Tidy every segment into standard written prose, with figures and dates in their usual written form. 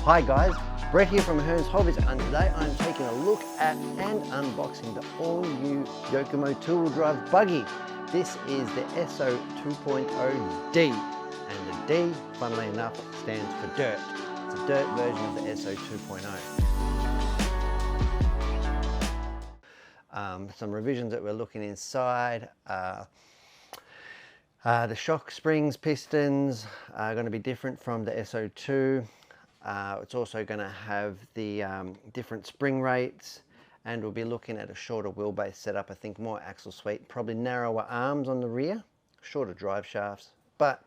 Hi guys, Brett here from Hearns Hobbies, and today I'm taking a look at and unboxing the all-new Yokomo two-wheel drive buggy. This is the SO 2.0 D, and the D, funnily enough, stands for dirt. It's a dirt version of the SO 2.0. Some revisions that we're looking inside. The shock springs, pistons are going to be different from the SO2. It's also going to have the different spring rates, and we'll be looking at a shorter wheelbase setup. I think more axle suite, probably narrower arms on the rear, shorter drive shafts, but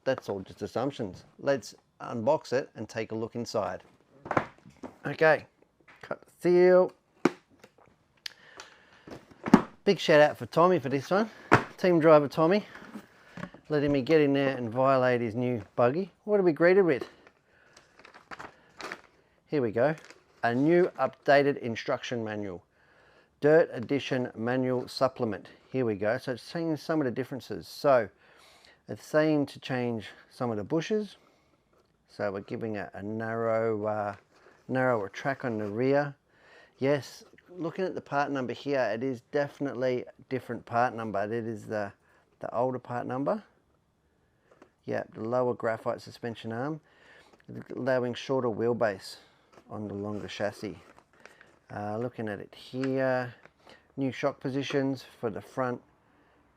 that's all just assumptions. Let's unbox it and take a look inside. Okay, cut the seal. Big shout out for Tommy for this one. Team driver Tommy, letting me get in there and violate his new buggy. What are we greeted with? Here we go, a new updated instruction manual, Dirt Edition manual supplement. Here we go. So it's saying some of the differences. So it's saying to change some of the bushes. So we're giving a narrower track on the rear. Yes, looking at the part number here, it is definitely a different part number. It is the older part number. Yeah, the lower graphite suspension arm, allowing shorter wheelbase on the longer chassis. Looking at it here, new shock positions for the front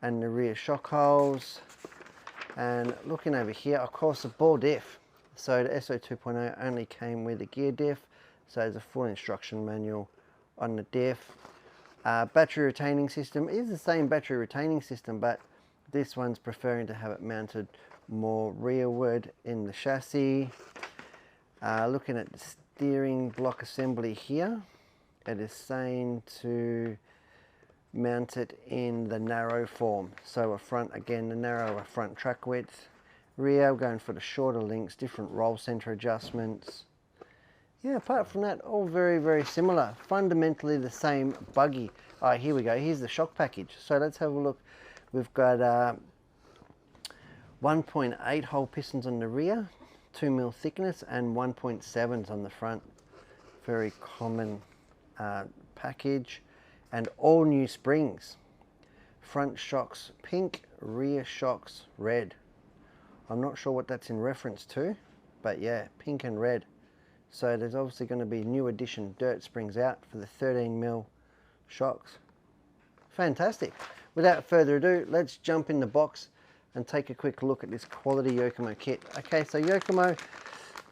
and the rear shock holes. And looking over here, of course, the ball diff. So the SO 2.0 only came with a gear diff, so there's a full instruction manual on the diff. Battery retaining system is the same battery retaining system, but this one's preferring to have it mounted more rearward in the chassis. Looking at the steering block assembly here, it is saying to mount it in the narrow form. So a front, again, the narrower front track width. Rear, we're going for the shorter links, different roll center adjustments. Yeah, apart from that, all very, very similar. Fundamentally the same buggy. All right, here we go. Here's the shock package. So let's have a look. We've got 1.8 hole pistons on the rear, 2mm thickness, and 1.7s on the front. Very common package. And all new springs. Front shocks pink, rear shocks red. I'm not sure what that's in reference to, but yeah, pink and red. So there's obviously going to be new edition dirt springs out for the 13mm shocks. Fantastic. Without further ado, let's jump in the box and take a quick look at this quality Yokomo kit. Okay, so Yokomo,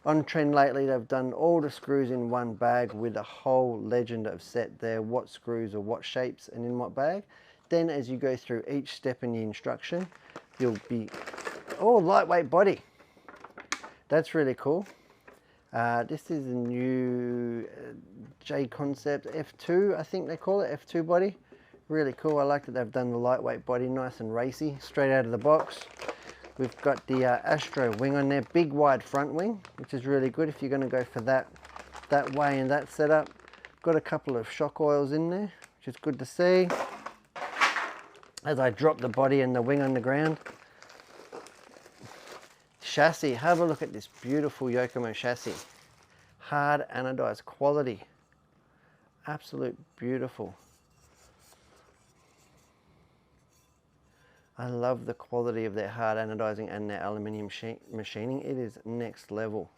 on trend lately, they've done all the screws in one bag with a whole legend of set there, what screws or what shapes and in what bag. Then as you go through each step in the instruction, you'll be, oh, lightweight body. That's really cool. This is a new J Concept F2, I think they call it, F2 body. Really cool. I like that they've done the lightweight body, nice and racy, straight out of the box. We've got the Astro wing on there, big wide front wing, which is really good if you're going to go for that way in that setup. Got a couple of shock oils in there, which is good to see. As I drop the body and the wing on the ground. Chassis, have a look at this beautiful Yokomo chassis. Hard anodized quality. Absolute beautiful. I love the quality of their hard anodizing and their aluminium machining. It is next level.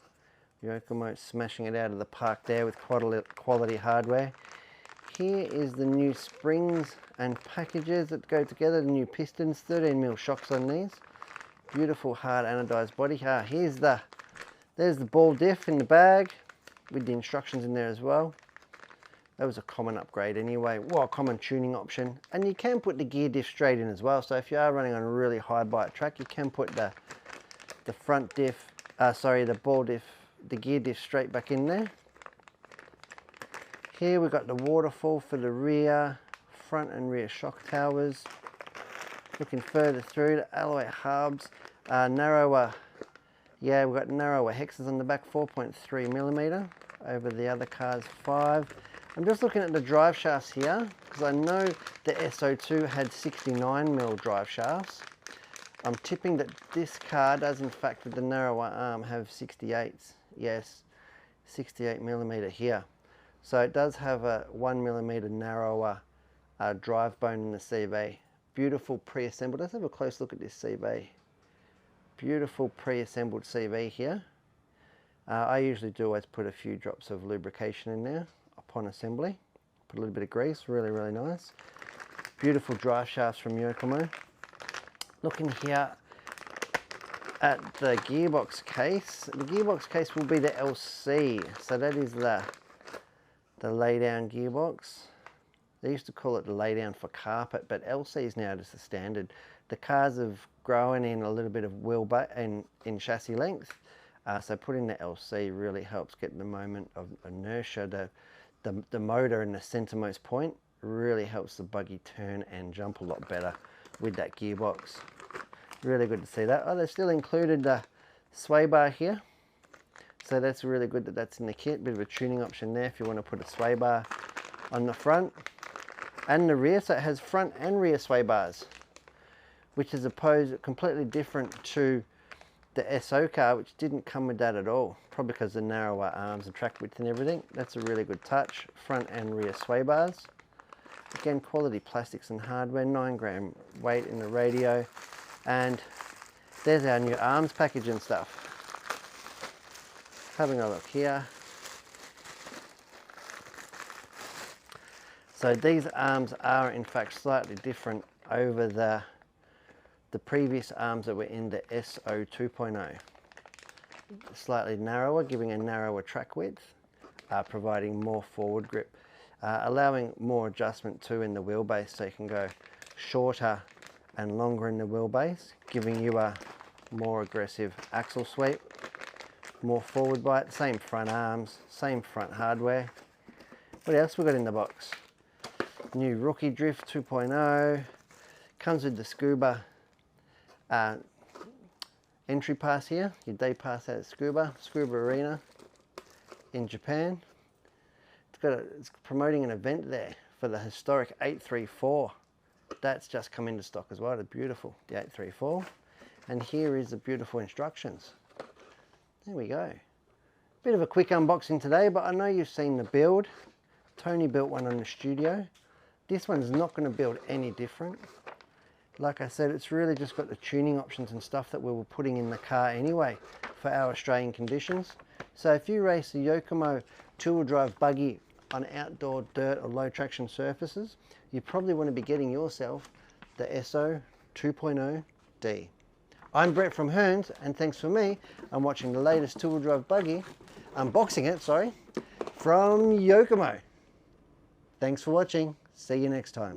Yokomo smashing it out of the park there with quality hardware. Here is the new springs and packages that go together, the new pistons, 13mm shocks on these. Beautiful hard anodized body. There's the ball diff in the bag with the instructions in there as well. That was a common upgrade anyway, well, a common tuning option. And you can put the gear diff straight in as well. So if you are running on a really high bite track, you can put the front diff, the ball diff, the gear diff straight back in there. Here we've got the waterfall for the rear, front and rear shock towers. Looking further through, the alloy hubs, narrower, yeah, we've got narrower hexes on the back, 4.3mm, over the other car's 5. I'm just looking at the drive shafts here, because I know the SO2 had 69mm drive shafts. I'm tipping that this car does in fact with the narrower arm have 68s. Yes, 68mm here. So it does have a 1mm narrower drive bone in the CV. Beautiful pre-assembled. Let's have a close look at this CV. Beautiful pre-assembled CV here. I usually do always put a few drops of lubrication in there upon assembly. Put a little bit of grease, really, really nice. Beautiful drive shafts from Yokomo. Looking here at the gearbox case. The gearbox case will be the LC. So that is the lay down gearbox. They used to call it the lay down for carpet, but LC is now just the standard. The cars have grown in a little bit of wheelbase and in chassis length. So putting the LC really helps get the moment of inertia. The motor in the centermost point really helps the buggy turn and jump a lot better with that gearbox. Really good to see that. Oh, they've still included the sway bar here. So that's really good that that's in the kit. Bit of a tuning option there if you want to put a sway bar on the front and the rear. So it has front and rear sway bars, which is completely different to the SO car, which didn't come with that at all. Probably because the narrower arms and track width and everything. That's a really good touch. Front and rear sway bars. Again, quality plastics and hardware. 9g weight in the radio. And there's our new arms package and stuff. Having a look here. So these arms are in fact slightly different over the previous arms that were in the SO 2.0. Slightly narrower, giving a narrower track width, providing more forward grip, allowing more adjustment too in the wheelbase, so you can go shorter and longer in the wheelbase, giving you a more aggressive axle sweep, more forward bite, same front arms, same front hardware. What else we got in the box? New Rookie Drift 2.0, comes with the Scuba entry pass here, your day pass at Scuba Arena in Japan. It's promoting an event there for the historic 834. That's just come into stock as well. It's beautiful, the 834. And here is the beautiful instructions. There we go. Bit of a quick unboxing today, but I know you've seen the build. Tony built one on the studio. This one's not going to build any different. Like I said, it's really just got the tuning options and stuff that we were putting in the car anyway for our Australian conditions. So if you race the Yokomo two-wheel drive buggy on outdoor dirt or low traction surfaces, you probably want to be getting yourself the SO 2.0 D. I'm Brett from Hearns, and thanks for me. I'm watching the latest two-wheel drive buggy, unboxing it, sorry, from Yokomo. Thanks for watching. See you next time.